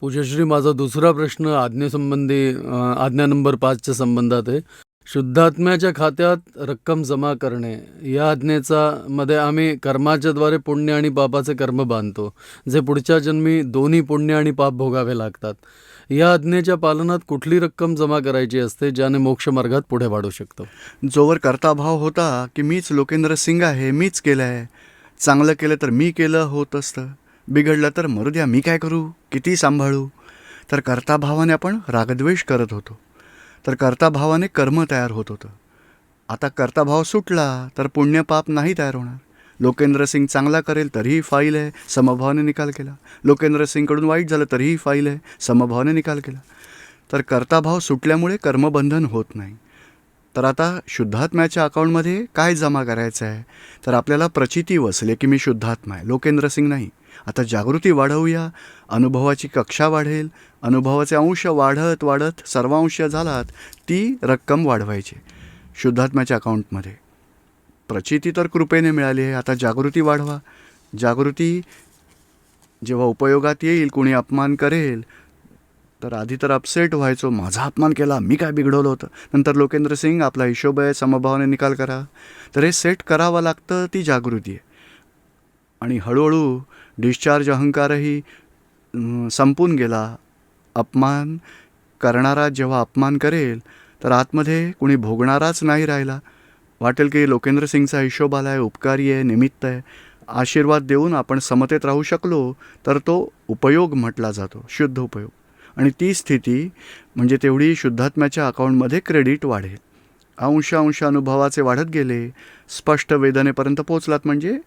पूज्यश्री, माझा दुसरा प्रश्न आज्ञेसंबंधी आज्ञा नंबर 5च्या संबंधात आहे. शुद्धात्म्याच्या खात्यात रक्कम जमा करणे या आज्ञेचा मध्ये आम्ही कर्माच्या द्वारे पुण्य आणि पापाचे कर्म बांधतो, जे पुढच्या जन्मी दोन्ही पुण्य आणि पाप भोगावे लागतात. या आज्ञेच्या पालनात कुठली रक्कम जमा करायची असते ज्याने मोक्ष मार्गात पुढे वाढू शकतो? जोवर कर्ताभाव होता की मीच लोकेंद्र सिंग आहे, मीच केलं आहे, चांगलं केलं तर मी केलं होत असतं, बिघडलं तर मरू द्या, मी काय करू, किती सांभाळू, तर कर्ताभावाने आपण रागद्वेष करत होतो. तर कर्ताभावाने कर्म तयार होत होतं. आता कर्ताभाव सुटला तर पुण्य पाप नाही तयार होणार. लोकेंद्र सिंग चांगला करेल तरीही फाईल आहे, समभावाने निकाल केला. लोकेंद्र सिंगकडून वाईट झालं तरीही फाईल आहे, समभावाने निकाल केला. तर कर्ताभाव सुटल्यामुळे कर्मबंधन होत नाही. तर आता शुद्धात्म्याच्या अकाउंटमध्ये काय जमा करायचं आहे, तर आपल्याला प्रचिती वसले की मी शुद्धात्मा आहे, लोकेंद्र सिंग नाही. आता जागृती वाढवूया, अनुभवाची कक्षा वाढेल, अनुभवाचे अंश वाढत वाढत सर्वांश झालात ती रक्कम वाढवायची शुद्धात्म्याच्या अकाउंटमध्ये. प्रचिती तर कृपेने मिळाली आहे, आता जागृती वाढवा. जागृती जेव्हा उपयोगात येईल, कोणी अपमान करेल तर आधी तर अपसेट व्हायचो, माझा अपमान केला, मी काय बिघडवलं होतं. नंतर लोकेंद्र सिंग आपला हिशोब आहे, समभावाने निकाल करा. तर हे सेट करावं लागतं, ती जागृती आहे. आणि हळूहळू डिस्चार्ज अहंकारही संपून गेला. अपमान करणारा जेव्हा अपमान करेल तर आतमध्ये कुणी भोगणाराच नाही राहिला. वाटेल की लोकेंद्र सिंगचा हिशोब आला आहे, उपकारी आहे, निमित्त आहे. आशीर्वाद देऊन आपण समतेत राहू शकलो तर तो उपयोग म्हटला जातो, शुद्ध उपयोग. आणि ती स्थिती म्हणजे तेवढी शुद्धात्म्याच्या अकाउंटमध्ये क्रेडिट वाढेल. अंश अनुभवाचे वाढत गेले, स्पष्ट वेदनेपर्यंत पोचलात म्हणजे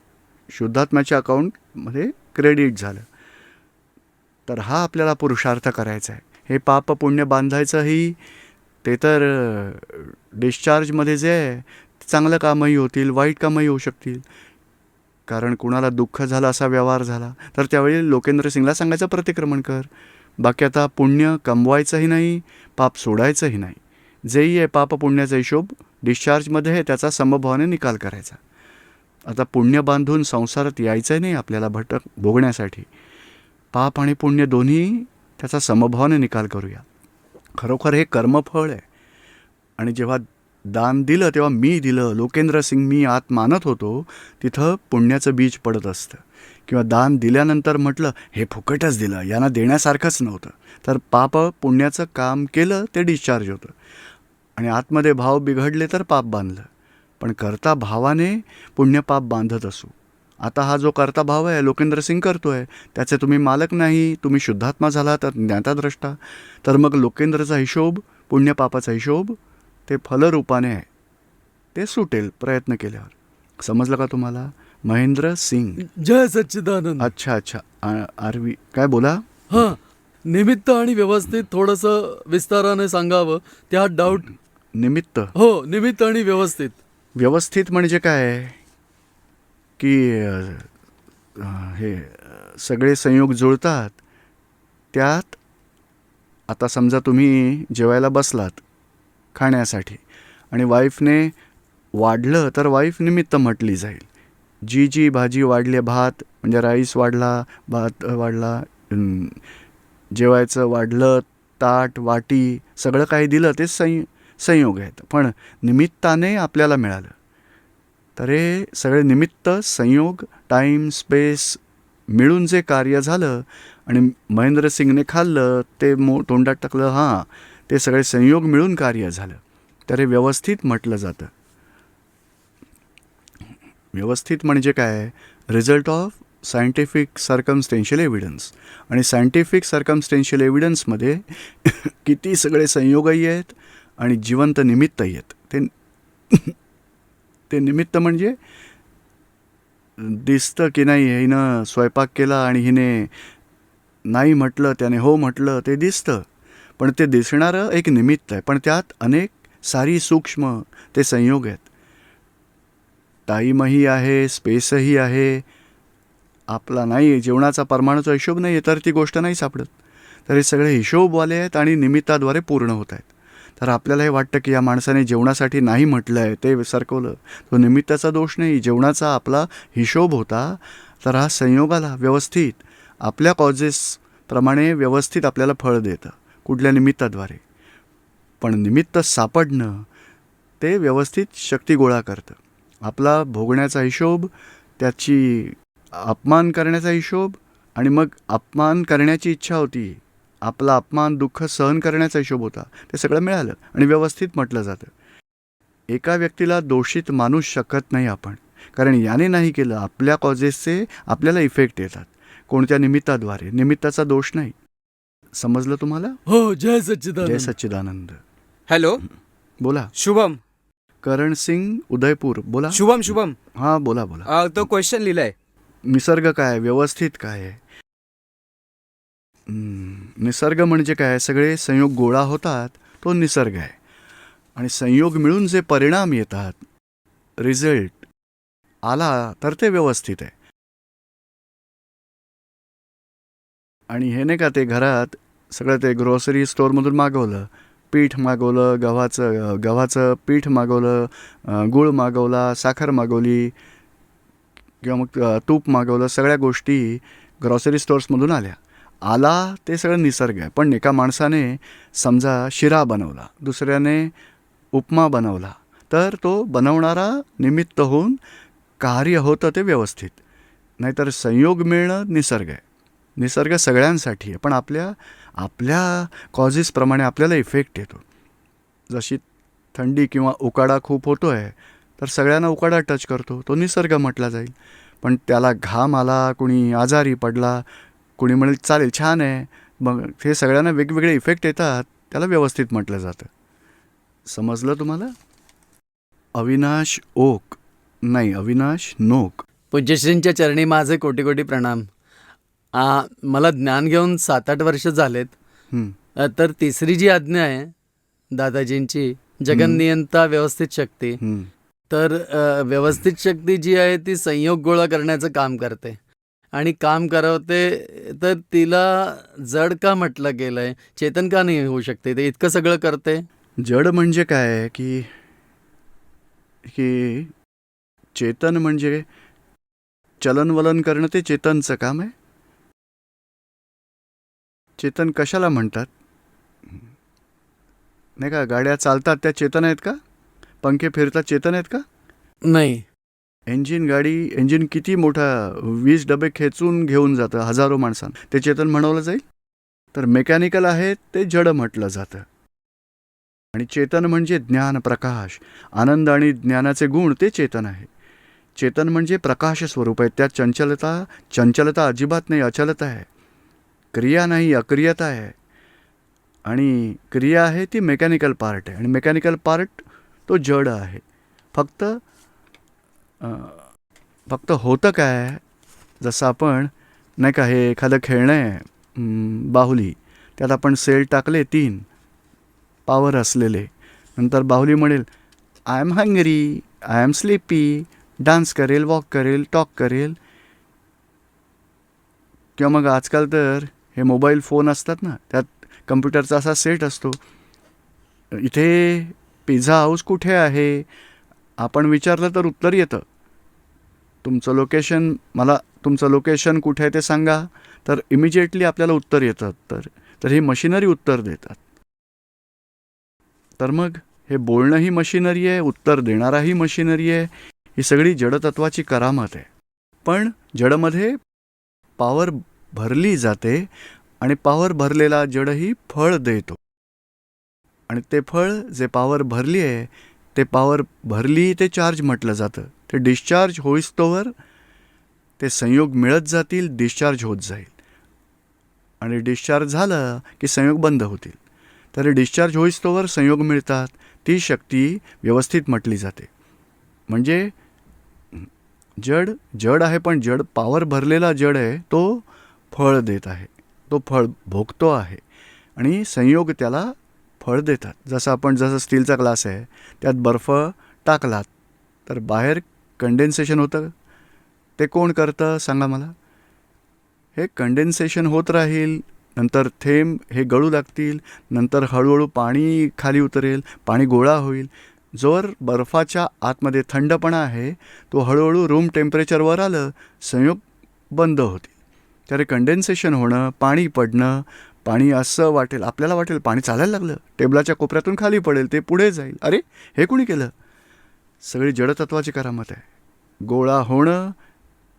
शुद्धात्म्याच्या अकाउंटमध्ये क्रेडिट झालं. तर हा आपल्याला पुरुषार्थ करायचा आहे. हे पाप पुण्य बांधायचंही ते तर डिस्चार्जमध्ये जे आहे, चांगलं कामही होतील, वाईट कामही होऊ शकतील. कारण कुणाला दुःख झालं, असा व्यवहार झाला तर त्यावेळी लोकेंद्र सिंगला सांगायचं प्रतिक्रमण कर. बाकी आता पुण्य कमवायचंही नाही, पाप सोडायचंही नाही. जेही आहे पाप पुण्याचा हिशोब डिस्चार्जमध्ये आहे, त्याचा समभावाने निकाल करायचा. आता पुण्य बांधून संसारात यायचं नाही आपल्याला भटक भोगण्यासाठी. पाप आणि पुण्य दोन्ही त्याचा समभावाने निकाल करूया. खरोखर हे कर्मफळ आहे. आणि जेव्हा दान दिलं तेव्हा मी दिलं, लोकेंद्र सिंग मी आत मानत होतो, तिथं पुण्याचं बीज पडत असतं. किंवा दान दिल्यानंतर म्हटलं हे फुकटच दिलं, यांना देण्यासारखंच नव्हतं, तर पाप पुण्याचं काम केलं ते डिस्चार्ज होतं. आणि आतमध्ये भाव बिघडले तर पाप बांधलं. पण कर्ता भावाने पुण्यपाप बांधत असू. आता हा जो कर्ता भाव आहे लोकेंद्र सिंग करतो आहे, त्याचे तुम्ही मालक नाही, तुम्ही शुद्धात्मा झाला तर ज्ञाताद्रष्टा. तर मग लोकेंद्रचा हिशोब, पुण्यपापाचा हिशोब ते फलरूपाने आहे, ते सुटेल प्रयत्न केल्यावर. समजलं का तुम्हाला? महेंद्र सिंग. जय सच्चिदानंद. अच्छा. आरवी काय बोला? हां, निमित्त आणि व्यवस्थित थोडंसं विस्ताराने सांगावं, त्यात डाऊट. निमित्त. हो, निमित्त आणि व्यवस्थित. व्यवस्थित म्हणजे काय की हे सगळे संयोग जुळतात. त्यात आता समजा तुम्ही जेवायला बसलात खाण्यासाठी आणि वाईफने वाढलं तर वाईफ निमित्त म्हटली जाईल. जी भाजी वाढली, भात म्हणजे राईस वाढला, भात वाढला, जेवायचं वाढलं, ताट वाटी सगळं काही दिलं ते संयोग आहेत. पण निमित्ताने आपल्याला मिळालं. तर हे सगळे निमित्त, संयोग, टाईम, स्पेस मिळून जे कार्य झालं आणि महेंद्र सिंगने खाल्लं ते तोंडात टाकलं, हां, ते सगळे संयोग मिळून कार्य झालं. तर हे व्यवस्थित म्हटलं जातं. व्यवस्थित म्हणजे काय? Result of scientific circumstantial evidence. आणि सायंटिफिक सर्कमस्टेन्शियल एव्हिडन्समध्ये किती सगळे संयोगही आहेत आणि जिवंत निमित्तही आहेत. ते निमित्त म्हणजे दिसतं की नाही, हिनं स्वयंपाक केला आणि हिने नाही म्हटलं, त्याने हो म्हटलं, ते दिसतं. पण ते दिसणारं एक निमित्त आहे, पण त्यात अनेक सारी सूक्ष्म ते संयोग आहेत. टाईमही आहे, स्पेसही आहे. आपला नाही, जेवणाचा परमाणूचा हिशोब नाही आहे तर ती गोष्ट नाही सापडत. तर हे सगळे हिशोबवाले आहेत आणि निमित्ताद्वारे पूर्ण होत आहेत. तर आपल्याला हे वाटतं की या माणसाने जेवणासाठी नाही म्हटलं आहे, ते सरकवलं, तो निमित्ताचा दोष नाही, जेवणाचा आपला हिशोब होता. तर हा संयोगाला व्यवस्थित आपल्या कॉजेस प्रमाणे व्यवस्थित आपल्याला फळ देतं कुठल्या निमित्ताद्वारे. पण निमित्त सापडणं ते व्यवस्थित शक्ती गोळा करतं. आपला भोगण्याचा हिशोब, त्याची अपमान करण्याचा हिशोब, आणि मग अपमान करण्याची इच्छा होती, आपला अपमान दुःख सहन करण्याचा हिशोब होता, ते सगळं मिळालं आणि व्यवस्थित म्हटलं जातं. एका व्यक्तीला दोषित मानूच शकत नाही आपण, कारण याने नाही केलं, आपल्या कॉजेसचे आपल्याला इफेक्ट येतात कोणत्या निमित्ताद्वारे. निमित्ताचा दोष नाही. समजलं तुम्हाला? हो, जय जय सच्चिदानंद. सच्चिदानंद. हॅलो, बोला. शुभम. करण सिंग, उदयपूर. बोला. शुभम. हां, बोला बोला. तो क्वेश्चन लिहिलाय. निसर्ग काय, व्यवस्थित काय आहे? निसर्ग म्हणजे काय? सगळे संयोग गोळा होतात, तो निसर्ग आहे. आणि संयोग मिळून जे परिणाम येतात, रिझल्ट आला तर ते व्यवस्थित आहे. आणि हे नाही का, ते घरात सगळं ते ग्रोसरी स्टोअरमधून मागवलं, पीठ मागवलं, गव्हाचं पीठ मागवलं, गूळ मागवला, साखर मागवली, किंवा मग तूप मागवलं, सगळ्या गोष्टी ग्रॉसरी स्टोअर्समधून आला ते सगळं निसर्ग आहे. पण एका माणसाने समजा शिरा बनवला, दुसऱ्याने उपमा बनवला, तर तो बनवणारा निमित्त होऊन कार्य होतं ते व्यवस्थित. नाहीतर संयोग मिळणं निसर्ग आहे. निसर्ग सगळ्यांसाठी आहे, पण आपल्या कॉजेसप्रमाणे आपल्याला इफेक्ट येतो. जशी थंडी किंवा उकाडा खूप होतो आहे, तर सगळ्यांना उकाडा टच करतो, तो निसर्ग म्हटला जाईल. पण त्याला घाम आला, कुणी आजारी पडला, कुणी म्हणेल चालेल छान आहे, मग हे सगळ्यांना वेगवेगळे इफेक्ट येतात, त्याला व्यवस्थित म्हटलं जातं. समजलं तुम्हाला? अविनाश ओक नाही, अविनाश नोक. पूज्यश्रींच्या चरणी माझे कोटी कोटी प्रणाम. मला ज्ञान घेऊन 7-8 वर्ष झालेत. तर तिसरी जी आज्ञा आहे दादाजींची, जगन्नियंता व्यवस्थित शक्ती, तर व्यवस्थित शक्ती जी आहे ती संयोग गोळा करण्याचं काम करते आणि काम करवते. तर तिला जड का म्हटलं गेलंय, चेतन का नाही होऊ शकते? ते इतकं सगळं करते. जड म्हणजे काय आहे की चेतन म्हणजे चलनवलन करणं, ते चेतनचं काम आहे. चेतन कशाला म्हणतात? नाही का, गाड्या चालतात त्या चेतन आहेत का? पंखे फिरतात चेतन आहेत का? नाही. इंजिन किती मोठा, 20 डबे खेचून घेऊन जातं हजारो माणसांना, ते चेतन म्हणवलं जाईल? तर मेकॅनिकल आहे ते जड म्हटलं जातं. आणि चेतन म्हणजे ज्ञान, प्रकाश, आनंद आणि ज्ञानाचे गुण, ते चेतन आहे. चेतन म्हणजे प्रकाश स्वरूप आहे. त्यात चंचलता अजिबात नाही, अचलता आहे. क्रिया नाही, अक्रियता आहे. आणि क्रिया आहे ती मेकॅनिकल पार्ट आहे, आणि मेकॅनिकल पार्ट तो जड आहे. फक्त होतं काय, जसं आपण नाही का, हे एखादं खेळणं आहे बाहुली, त्यात आपण सेल टाकले 3 पॉवर असलेले, नंतर बाहुली म्हणेल I am hungry, I am sleepy, dance करेल, वॉक करेल, टॉक करेल. किंवा मग आजकाल तर हे मोबाईल फोन असतात ना, त्यात कम्प्युटरचा असा सेट असतो, इथे पिझ्झा हाऊस कुठे आहे आपण विचारलं तर उत्तर येतं, तुमचं लोकेशन कुठे आहे ते सांगा, तर इमिजिएटली आपल्याला उत्तर येतं. तर ही मशिनरी उत्तर देतात. तर मग हे बोलणं ही मशिनरी आहे, उत्तर देणाराही मशिनरी आहे. ही सगळी जडतत्वाची करामत आहे. पण जडमध्ये पॉवर भरली जाते, आणि पॉवर भरलेला जडही फळ देतो. आणि ते फळ जे पॉवर भरली आहे, ते पॉवर भरली ते चार्ज म्हटलं जातं. ते डिस्चार्ज होईस्तोवर ते संयोग मिळत जातील, डिस्चार्ज होत जाईल. आणि डिस्चार्ज झालं की संयोग बंद होतील. तर डिस्चार्ज होईस्तोवर संयोग मिळतात. ती शक्ती व्यवस्थित म्हटली जाते. म्हणजे जड आहे, पण जड पॉवर भरलेला जड आहे, तो फळ देत आहे, तो फळ भोगतो आहे, आणि संयोग त्याला फळ देतात. जसं स्टीलचा ग्लास आहे, त्यात बर्फ टाकलात तर बाहेर कंडेन्सेशन होतं. ते कोण करतं सांगा मला? हे कंडेन्सेशन होत राहील, नंतर थेंब हे गळू लागतील, नंतर हळूहळू पाणी खाली उतरेल, पाणी गोळा होईल. जोवर बर्फाच्या आतमध्ये थंडपणा आहे, तो हळूहळू रूम टेम्परेचरवर आलं, संयोग बंद होतील. त्याने कंडेन्सेशन होणं, पाणी पडणं, पाणी असं वाटेल, आपल्याला वाटेल पाणी चालायला लागलं, टेबलाच्या कोपऱ्यातून खाली पडेल, ते पुढे जाईल. अरे हे कुणी केलं? सगळी जडतत्वाची करामत आहे. गोळा होणं,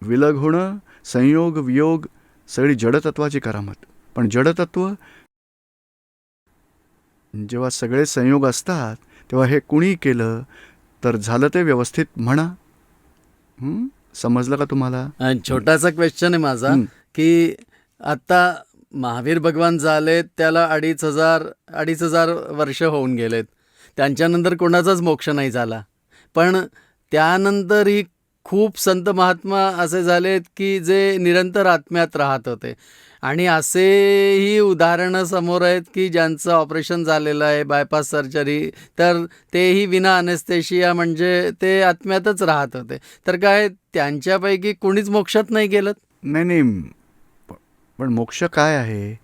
विलग होणं, संयोग वियोग, सगळी जडतत्वाची करामत. पण जडतत्व जेव्हा सगळे संयोग असतात तेव्हा हे कुणी केलं तर झालं ते व्यवस्थित म्हणा. समजलं का तुम्हाला? आणि छोटासा क्वेश्चन आहे माझा, की आता महावीर भगवान झालेत, त्याला 2,500 वर्ष होऊन गेलेत. त्यांच्यानंतर कोणाचाच मोक्ष नाही झाला. पण त्यानंतरही खूप संत महात्मा असे झालेत की जे निरंतर आत्म्यात राहत होते. आणि असेही उदाहरणं समोर आहेत की ज्यांचं ऑपरेशन झालेलं आहे, बायपास सर्जरी, तर तेही विना अनेस्थेशिया, म्हणजे ते आत्म्यातच राहत होते. तर काय त्यांच्यापैकी कुणीच मोक्षात नाही गेलं? नाही, पण मोक्ष काय आहे?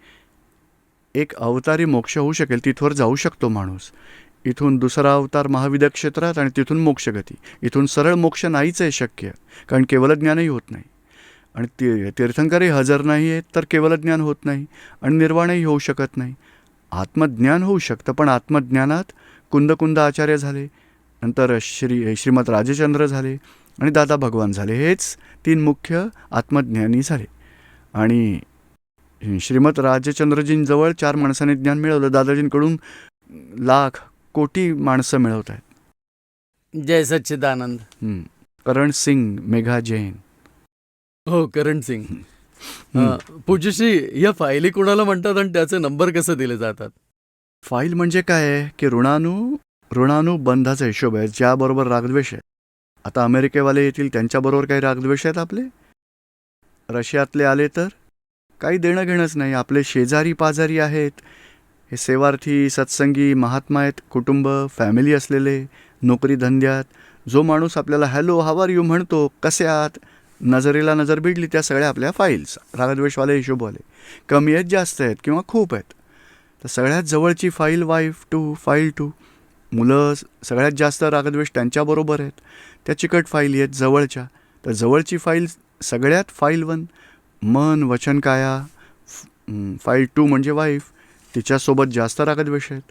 एक अवतारी मोक्ष होऊ शकेल, तिथवर जाऊ शकतो माणूस. इथून दुसरा अवतार महाविद्या क्षेत्रात आणि तिथून मोक्षगती. इथून सरळ मोक्ष नाहीच आहे शक्य, कारण केवलज्ञानही होत नाही. आणि तीर्थंकरही हजर नाही आहेत तर केवलज्ञान होत नाही आणि निर्वाणही होऊ शकत नाही. आत्मज्ञान होऊ शकतं, पण आत्मज्ञानात कुंद आचार्य झाले, नंतर श्रीमद राजचंद्र झाले आणि दादा भगवान झाले. हेच 3 मुख्य आत्मज्ञानी झाले. आणि श्रीमद राजचंद्रजींजवळ 4 माणसांनी ज्ञान मिळवलं. दादाजींकडून लाख कोटी माणसं मिळवत आहेत. जय सच्चिदानंद. करण सिंग, मेघा जैन. हो, करण सिंग. पूज्यश्री, या फायली कुणाला म्हणतात आणि त्याचे नंबर कसे दिले जातात? फाईल म्हणजे काय आहे की ऋणानुबंधाचा हिशोब आहे, ज्याबरोबर रागद्वेष आहे. आता अमेरिकेवाले येतील, त्यांच्याबरोबर काही रागद्वेष आहेत आपले? रशियातले आले तर काही देणं घेणंच नाही. आपले शेजारी पाजारी आहेत, हे सेवार्थी, सत्संगी, महात्मा आहेत, कुटुंब, फॅमिली असलेले, नोकरी धंद्यात. जो माणूस आपल्याला हॅलो, हाव आर यू म्हणतो, कसे आहात, नजरेला नजर भिडली, त्या सगळ्या आपल्या फाईल्स. रागद्वेषवाले, हिशोबवाले कमी आहेत, जास्त आहेत किंवा खूप आहेत. तर सगळ्यात जवळची फाईल वाईफ 2, फाईल 2. मुलं सगळ्यात जास्त रागद्वेष त्यांच्याबरोबर आहेत, त्या चिकट फाईली आहेत जवळच्या. तर जवळची फाईल सगळ्यात फाईल 1 मन वचन काया. फाईल 2 म्हणजे वाईफ, तिच्यासोबत जास्त रागद्वेष आहेत.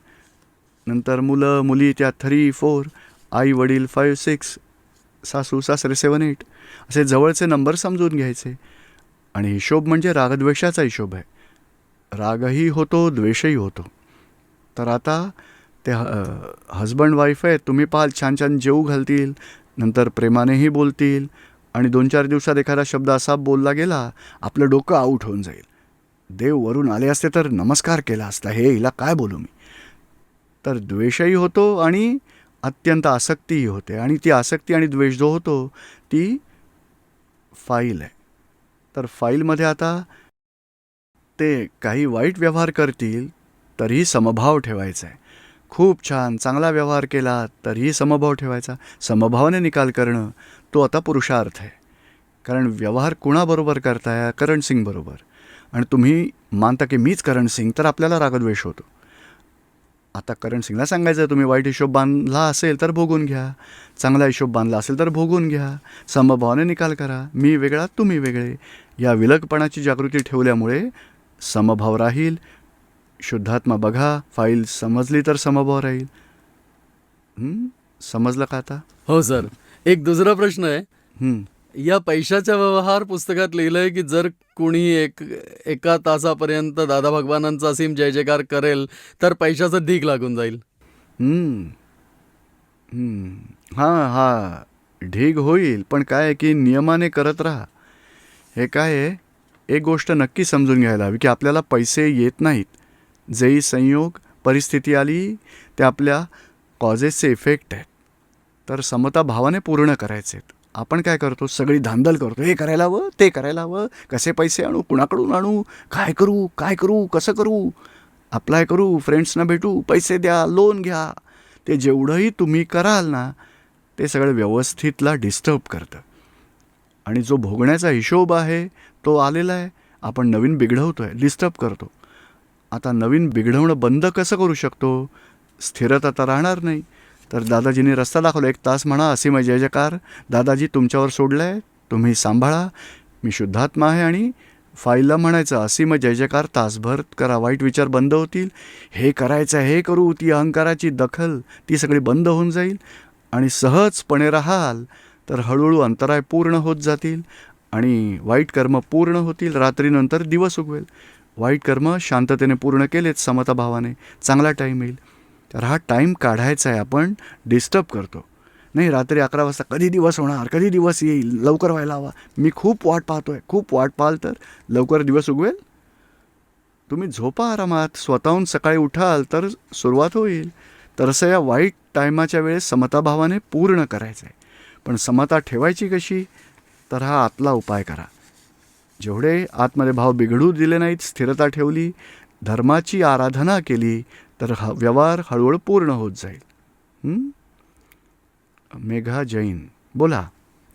नंतर मुलं मुली, त्या 3, 4, आई वडील 5, 6, सासू सासरे 7, 8. असे जवळचे नंबर समजून घ्यायचे. आणि हिशोब म्हणजे रागद्वेषाचा हिशोब आहे. रागही होतो, द्वेषही होतो. तर आता ते हजबंड वाईफ आहे, तुम्ही पाहाल छान छान जेवू घालतील, नंतर प्रेमानेही बोलतील, आणि 2-4 दिवसात एखादा शब्द असा बोलला गेला, आपलं डोकं आऊट होऊन जाईल. देव वरून आले असते तर नमस्कार केला असता, हे हिला काय बोलू मी. तर द्वेषही होतो आणि अत्यंत आसक्तीही होते. आणि ती आसक्ती आणि द्वेष जो होतो ती फाईल आहे. तर फाईलमध्ये आता ते काही वाईट व्यवहार करतील तरीही समभाव ठेवायचा आहे. खूप छान चांगला व्यवहार केला तरीही समभाव ठेवायचा. समभावाने निकाल करणं तो आता पुरुषार्थ आहे. कारण व्यवहार कुणाबरोबर करताय? करण सिंग बरोबर. आणि तुम्ही मानता की मीच करण सिंग, तर आपल्याला रागद्वेष होतो. आता करण सिंगला सांगायचं, तुम्ही वाईट हिशोब बांधला असेल तर भोगून घ्या, चांगला हिशोब बांधला असेल तर भोगून घ्या, समभावाने निकाल करा. मी वेगळा तुम्ही वेगळे, या विलगपणाची जागृती ठेवल्यामुळे समभाव राहील. शुद्धात्मा बघा, फाईल समजली तर समभाव राहील. समजलं का आता? हो सर. एक दुसरा प्रश्न आहे. या पैशाच्या व्यवहार पुस्तकात लिहिलंय की जर कुणी एका तासापर्यंत दादा भगवानांचा असीम जय जयकार करेल तर पैशाचं ढीग लागून जाईल. हा ढीग होईल, पण काय आहे की नियमाने करत राहा. हे काय आहे, एक गोष्ट नक्की समजून घ्यायला हवी की आपल्याला पैसे येत नाहीत. जेही संयोग परिस्थिती आली ते आपल्या कॉजेसचे इफेक्ट आहेत. तर समता भावाने पूर्ण करायचे आहेत. आपण काय करतो, सगळी धांदल करतो, हे करायला हवं, ते करायला हवं, कसे पैसे आणू, कुणाकडून आणू, काय करू, कसं करू, अप्लाय करू, फ्रेंड्सना भेटू, पैसे द्या, लोन घ्या. ते जेवढंही तुम्ही कराल ना ते सगळं व्यवस्थितला डिस्टर्ब करतं. आणि जो भोगण्याचा हिशोब आहे तो आलेला आहे, आपण नवीन बिघडवतो आहे, डिस्टर्ब करतो. आता नवीन बिघडवणं बंद कसं करू शकतो? स्थिरता तर राहणार नाही. तर दादाजींनी रस्ता दाखवला. 1 तास म्हणा असीम जय जयकार, दादाजी तुमच्यावर सोडलं आहे, तुम्ही सांभाळा, मी शुद्धात्मा आहे आणि फाईलला म्हणायचं असीम जय जयकार तासभर करा, वाईट विचार बंद होतील, हे करायचं हे करू, ती अहंकाराची दखल ती सगळी बंद होऊन जाईल आणि सहजपणे राहाल तर हळूहळू अंतराय पूर्ण होत जातील आणि वाईट कर्म पूर्ण होतील. रात्रीनंतर दिवस उगवेल. वाईट कर्म शांततेने पूर्ण केलेत समताभावाने, चांगला टाईम येईल. तर हा टाईम काढायचा आहे. आपण डिस्टर्ब करतो नाही, रात्री 11 वाजता कधी दिवस होणार, कधी दिवस येईल, लवकर व्हायला हवा, मी खूप वाट पाहतोय. खूप वाट पाहाल तर लवकर दिवस उगवेल? तुम्ही झोपा आरामात, स्वतःहून सकाळी उठाल तर सुरुवात होईल. तर असं या वाईट टायमाच्या वेळेस समताभावाने पूर्ण करायचं आहे. पण समता ठेवायची कशी? तर हा आतला उपाय करा. जेवढे आतमध्ये भाव बिघडू दिले नाहीत, स्थिरता ठेवली, धर्माची आराधना केली तर हा व्यवहार हळूहळू पूर्ण होत जाईल. मेघा जैन, बोला.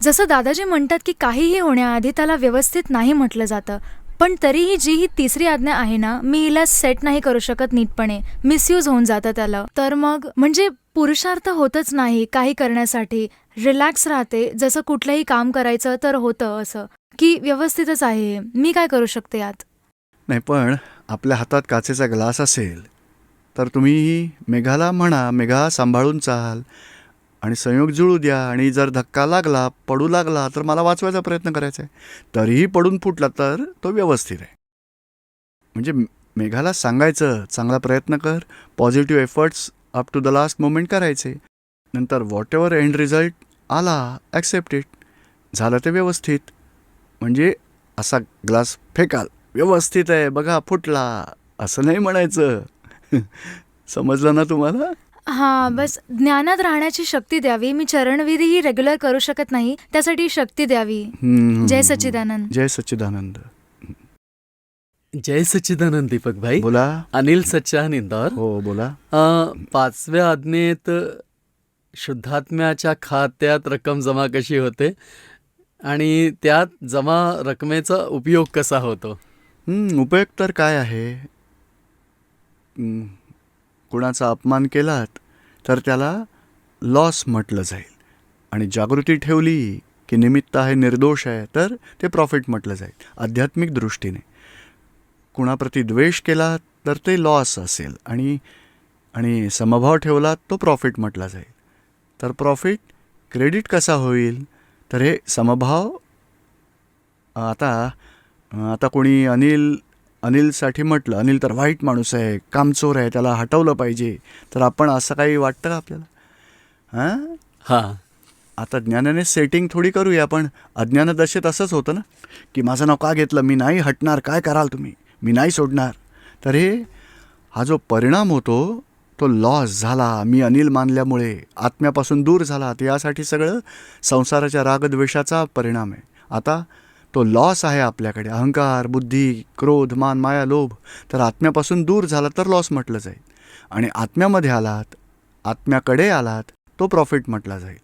जसं दादाजी म्हणतात की काहीही होण्याआधी त्याला व्यवस्थित नाही म्हटलं जातं, पण तरीही जी ही तिसरी आज्ञा आहे ना, मी हिला सेट नाही करू शकत नीटपणे, मिसयूज होऊन जातं त्याला. तर मग म्हणजे पुरुषार्थ होतच नाही काही करण्यासाठी, रिलॅक्स राहते, जसं कुठलंही काम करायचं तर होतं असं की व्यवस्थितच आहे. मी काय करू शकते यात? नाही, पण आपल्या हातात काचेचा ग्लास असेल तर तुम्ही मेघाला म्हणा, मेघा सांभाळून चाल आणि संयोग जुळू द्या. आणि जर धक्का लागला, पडू लागला तर मला वाचवायचा प्रयत्न करायचा आहे. तरीही पडून फुटला तर तो व्यवस्थित आहे. म्हणजे मेघाला सांगायचं चांगला प्रयत्न कर, positive efforts up to the last moment करायचे. नंतर व्हॉट एव्हर एंड रिझल्ट आला, ॲक्सेप्ट इट. झालं ते व्यवस्थित. म्हणजे असा ग्लास फेकाल, व्यवस्थित आहे बघा फुटला, असं नाही म्हणायचं. समजलं ना तुम्हाला? हां, बस ज्ञानात राहण्याची शक्ती द्यावी. मी चरणविधीही रेग्युलर करू शकत नाही, त्यासाठी शक्ती द्यावी. जय सच्चिदानंद. जय सच्चिदानंद. जय सच्चिदानंद दीपक भाई. बोला. अनिल सच्चान इंदौर. हो, बोला. 5व्या आज्ञेत शुद्धात्म्याच्या खात्यात रक्कम जमा कशी होते आणि त्यात जमा रकमेचा उपयोग कसा होतो? उपयोग तर काय आहे, कुणाचा अपमान केलात तर त्याला लॉस म्हटलं जाईल. आणि जागृती ठेवली की निमित्त आहे, निर्दोष आहे, तर ते प्रॉफिट म्हटलं जाईल आध्यात्मिक दृष्टीने. कुणाप्रती द्वेष केला तर ते लॉस असेल आणि समभाव ठेवला तो प्रॉफिट म्हटला जाईल. तर प्रॉफिट क्रेडिट कसा होईल? तर हे समभाव. आता कोणी अनिलसाठी म्हटलं, अनिल तर वाईट माणूस आहे, कामचोर आहे, त्याला हटवलं पाहिजे, तर आपण असं काही वाटतं का आपल्याला? हां, आता ज्ञानाने सेटिंग थोडी करूया. आपण अज्ञानदशेत असंच होतं ना, की माझं नाव का घेतलं, मी नाही हटणार, काय कराल तुम्ही, मी नाही सोडणार. तर हा जो परिणाम होतो तो लॉस झाला, मी अनिल मानल्यामुळे आत्म्यापासून दूर झाला, तर यासाठी सगळं संसाराच्या रागद्वेषाचा परिणाम आहे. आता तो लॉस आहे आपल्याकडे, अहंकार, बुद्धी, क्रोध, मान, माया, लोभ. तर आत्म्यापासून दूर झाला तर लॉस म्हटलं जाईल. आणि आत्म्यामध्ये आलात, आत्म्याकडे आलात, तो प्रॉफिट म्हटला जाईल.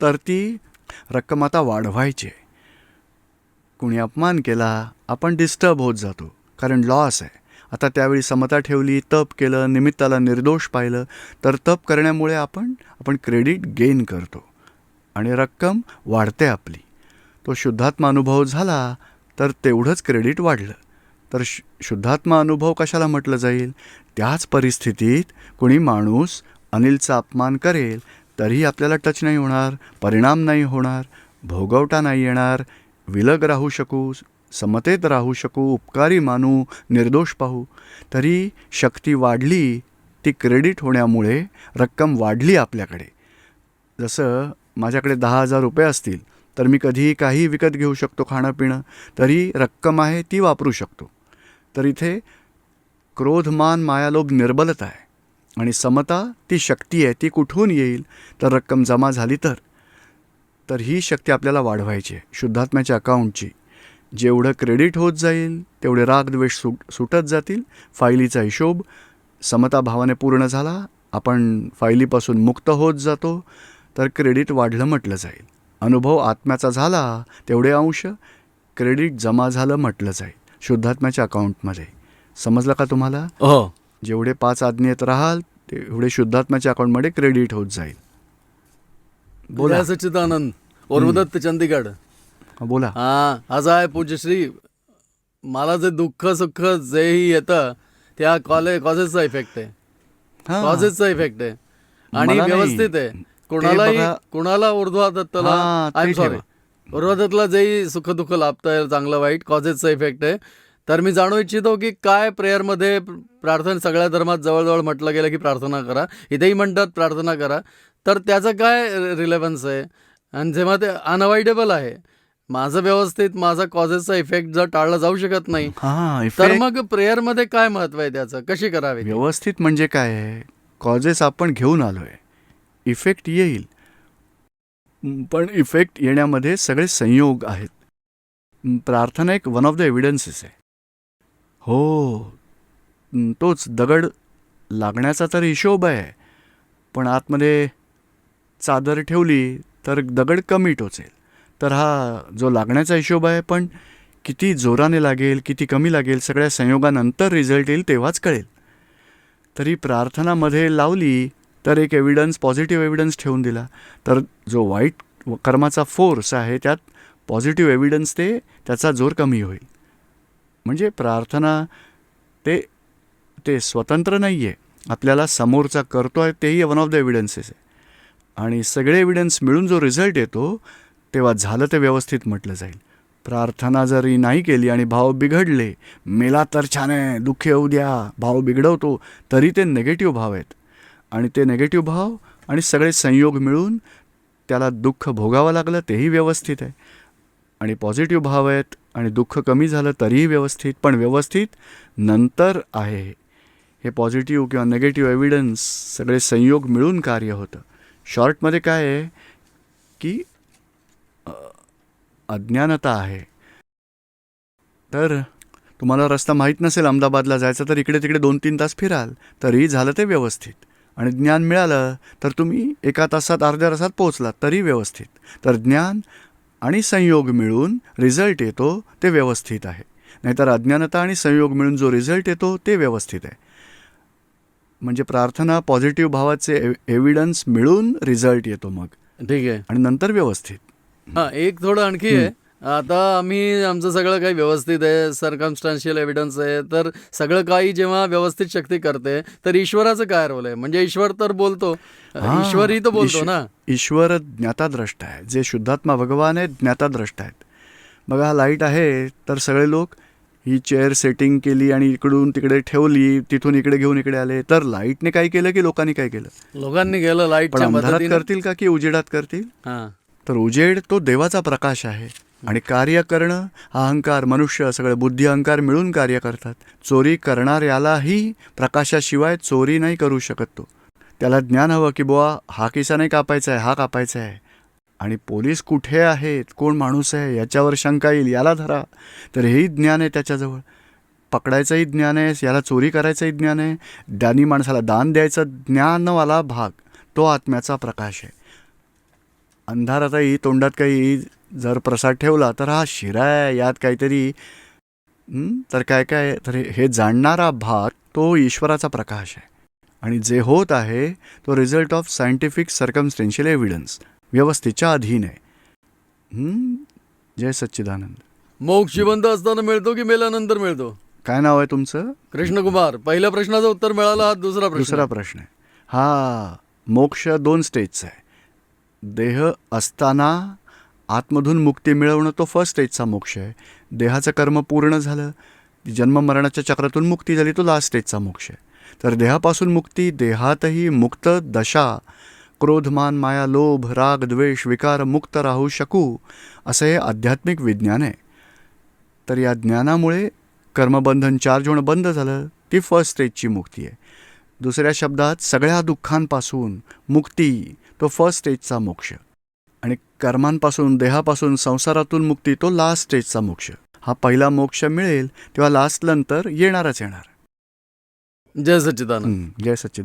तर ती रक्कम आता वाढवायची आहे. कुणी अपमान केला, आपण डिस्टर्ब होत जातो, कारण लॉस आहे. आता त्यावेळी समता ठेवली, तप केलं, निमित्ताला निर्दोष पाहिलं, तर तप करण्यामुळे आपण क्रेडिट गेन करतो आणि रक्कम वाढते आपली. तो शुद्धात्मा अनुभव झाला तर तेवढंच क्रेडिट वाढलं. तर शुद्धात्मा अनुभव कशाला म्हटलं जाईल? त्याच परिस्थितीत कोणी माणूस अनिलचा अपमान करेल तरीही आपल्याला टच नाही होणार, परिणाम नाही होणार, भोगवटा नाही येणार, विलग राहू शकू, समतेत राहू शकू, उपकारी मानू, निर्दोष पाहू. तरी शक्ती वाढली, ती क्रेडिट होण्यामुळे रक्कम वाढली आपल्याकडे. जसं माझ्याकडे 10,000 रुपये असतील तर मी कधीही काही विकत घेऊ शकतो, खाणं पिणं, तरी रक्कम आहे ती वापरू शकतो. तर इथे क्रोध, मान, मायालोभ निर्बलता आहे आणि समता ती शक्ती आहे. ती कुठून येईल? तर रक्कम जमा झाली तर ही शक्ती आपल्याला वाढवायची आहे शुद्धात्म्याच्या अकाउंटची. जेवढं क्रेडिट होत जाईल तेवढे रागद्वेष सुटत जातील. फायलीचा हिशोब समता भावाने पूर्ण झाला, आपण फायलीपासून मुक्त होत जातो, तर क्रेडिट वाढलं म्हटलं जाईल. अनुभव आत्म्याचा झाला तेवढे अंश क्रेडिट जमा झालं म्हटलं जाईल शुद्धात्म्याच्या अकाउंटमध्ये. समजलं का तुम्हाला? हो. जेवढे 5 आज्ञेत राहाल तेवढे शुद्धात्म्याच्या अकाउंटमध्ये क्रेडिट होत जाईल. बोला. जय सच्चिदानंद. उर्वदत्त चंदीगड. बोला. हाँ, आज आहे पूज्यश्री मला जे दुःख सुख जेही येतं त्या कॉजेसचा इफेक्ट आहे. हां. कॉजेसचा इफेक्ट आहे आणि मला नाही. व्यवस्थित आहे. बघा. कुणाला ऊर्ध्वदत्तला हां, आय एम ते सॉरी ठेवा. ऊर्ध्वदत्तला जेही सुख दुःख लाभतं चांगलं वाईट कॉजेसचा इफेक्ट आहे. तर मी जाणू इच्छितो की काय प्रेयरमध्ये प्रार्थना सगळ्या धर्मात जवळजवळ म्हटलं गेलं की प्रार्थना करा, इथेही म्हणतात प्रार्थना करा. तर त्याचं काय रिलेव्हन्स आहे आणि जेव्हा ते अनअवॉइडेबल आहे, माझं व्यवस्थित माझा कॉजेसचा इफेक्ट जर टाळला जाऊ शकत नाही हां, तर इफेक्ट मग प्रेयरमध्ये काय महत्व आहे त्याचं, कशी करावी ती? व्यवस्थित म्हणजे काय आहे, कॉजेस आपण घेऊन आलोय, इफेक्ट येईल. पण इफेक्ट येण्यामध्ये सगळे संयोग आहेत. प्रार्थना एक वन ऑफ द एव्हिडन्सेस आहे. हो, तोच दगड लागण्याचा तर हिशोब आहे, पण आतमध्ये चादर ठेवली तर दगड कमी टोचेल. तर हा जो लागण्याचा हिशोब आहे, पण किती जोराने लागेल किती कमी लागेल सगळ्या संयोगानंतर रिझल्ट येईल तेव्हाच कळेल. तरी प्रार्थनामध्ये लावली तर एक एव्हिडन्स, पॉझिटिव्ह एव्हिडन्स ठेवून दिला, तर जो वाईट कर्माचा फोर्स आहे त्यात पॉझिटिव्ह एव्हिडन्स ते त्याचा जोर कमी होईल. म्हणजे प्रार्थना ते ते स्वतंत्र नाही आहे, आपल्याला समोरचा करतो आहे तेही वन ऑफ द एव्हिडन्सेस आहे. आणि सगळे एव्हिडन्स मिळून जो रिझल्ट येतो तेव्हा झालं ते व्यवस्थित म्हटलं जाईल. प्रार्थना जरी नाही केली आणि भाव बिघडले, मेला तर छान आहे, दुःख येऊ द्या, भाव बिघडवतो, तरी ते नेगेटिव्ह भाव आहेत. आणि ते नेगेटिव्ह भाव आणि सगळे संयोग मिळून त्याला दुःख भोगावं लागलं तेही व्यवस्थित आहे. आणि पॉझिटिव्ह भाव आहेत आणि दुःख कमी झालं तरीही व्यवस्थित, पण व्यवस्थित नंतर आहे. हे पॉझिटिव्ह किंवा नेगेटिव्ह एव्हिडन्स सगळे संयोग मिळून कार्य होतं. शॉर्टमध्ये काय आहे की अज्ञानता आहे. तर तुम्हाला रस्ता माहीत नसेल अहमदाबादला जायचं, तर इकडे तिकडे 2-3 तास फिराल तरीही झालं ते व्यवस्थित. आणि ज्ञान मिळालं तर तुम्ही 1 तासात अर्ध्या तासात पोहोचलात तरी व्यवस्थित. तर ज्ञान आणि संयोग मिळून रिझल्ट येतो ते व्यवस्थित आहे. नाहीतर अज्ञानता आणि संयोग मिळून जो रिझल्ट येतो ते व्यवस्थित आहे. म्हणजे प्रार्थना पॉझिटिव्ह भावाचे एव्हिडन्स मिळून रिझल्ट येतो मग, ठीक आहे. आणि नंतर व्यवस्थित. हां, एक थोडं आणखी आहे. आता आम्ही आमचं सगळं काही व्यवस्थित आहे, सर्कमस्टान्शियल एव्हिडन्स आहे, तर सगळं काही जेव्हा व्यवस्थित शक्ती करते तर ईश्वराचं काय रोल आहे? म्हणजे ईश्वर तर बोलतो, हां, ईश्वरही तर बोलतो ना. ईश्वर ज्ञाताद्रष्टा आहे. जे शुद्धात्मा भगवान आहेत ज्ञाताद्रष्टा आहेत. बघा, लाईट आहे तर सगळे लोक ही चेअर सेटिंग केली आणि इकडून तिकडे ठेवली, तिथून इकडे घेऊन इकडे आले, तर लाईटने काय केलं की लोकांनी काय केलं? लोकांनी गेलं पण लाईटच्या अंधारात मदतीने. करतील का की उजेडात करतील? हां, तर उजेड तो देवाचा प्रकाश आहे. आणि कार्य करणं हा अहंकार, मनुष्य सगळे बुद्धी अहंकार मिळून कार्य करतात. चोरी करणाऱ्यालाही प्रकाशाशिवाय चोरी नाही करू शकत तो. त्याला ज्ञान हवं की बुवा हा किस्सा नाही कापायचा आहे, हा कापायचा आहे. आणि पोलीस कुठे आहेत, कोण माणूस आहे याच्यावर शंका येईल, याला धरा, तर हेही ज्ञान आहे त्याच्याजवळ. पकडायचंही ज्ञान आहे, याला चोरी करायचंही ज्ञान आहे. दानी माणसाला दान द्यायचं ज्ञानवाला भाग तो आत्म्याचा प्रकाश आहे. अंधारातही तोंडात काही जर प्रसाद ठेवला तर हा शिरा आहे, यात काहीतरी तर काय काय, तर हे जाणणारा भाग तो ईश्वराचा प्रकाश आहे. आणि जे होत आहे तो result of scientific circumstantial evidence, व्यवस्थेच्या अधीन आहे. जय सच्चिदानंद. मोक्ष जिवंत असताना मिळतो की मेल्यानंतर मिळतो? काय नाव आहे तुमचं? कृष्णकुमार. पहिल्या प्रश्नाचं उत्तर मिळालं. हा दुसरा दुसरा प्रश्न आहे. हा मोक्ष 2 स्टेजचा आहे. देह असताना आतमधून मुक्ती मिळवणं तो फर्स्ट स्टेजचा मोक्ष आहे. देहाचं कर्म पूर्ण झालं, जन्म मरणाच्या चक्रातून मुक्ती झाली, तो लास्ट स्टेजचा मोक्ष आहे. तर देहापासून मुक्ती, देहातही मुक्त दशा, क्रोधमान माया लोभ राग द्वेष विकार मुक्त राहू शकू, असं हे आध्यात्मिक विज्ञान आहे. तर या ज्ञानामुळे कर्मबंधन चार्ज होणं बंद झालं, ती फर्स्ट स्टेजची मुक्ती आहे. दुसऱ्या शब्दात सगळ्या दुःखांपासून मुक्ती तो फर्स्ट स्टेजचा मोक्ष. आणि कर्मांपासून, देहापासून, संसारातून मुक्ती तो लास्ट स्टेजचा मोक्ष. हा पहिला मोक्ष मिळेल तेव्हा लास्ट नंतर येणारच येणार. जय सच्चिदानंद. जय सच्चिदानंद.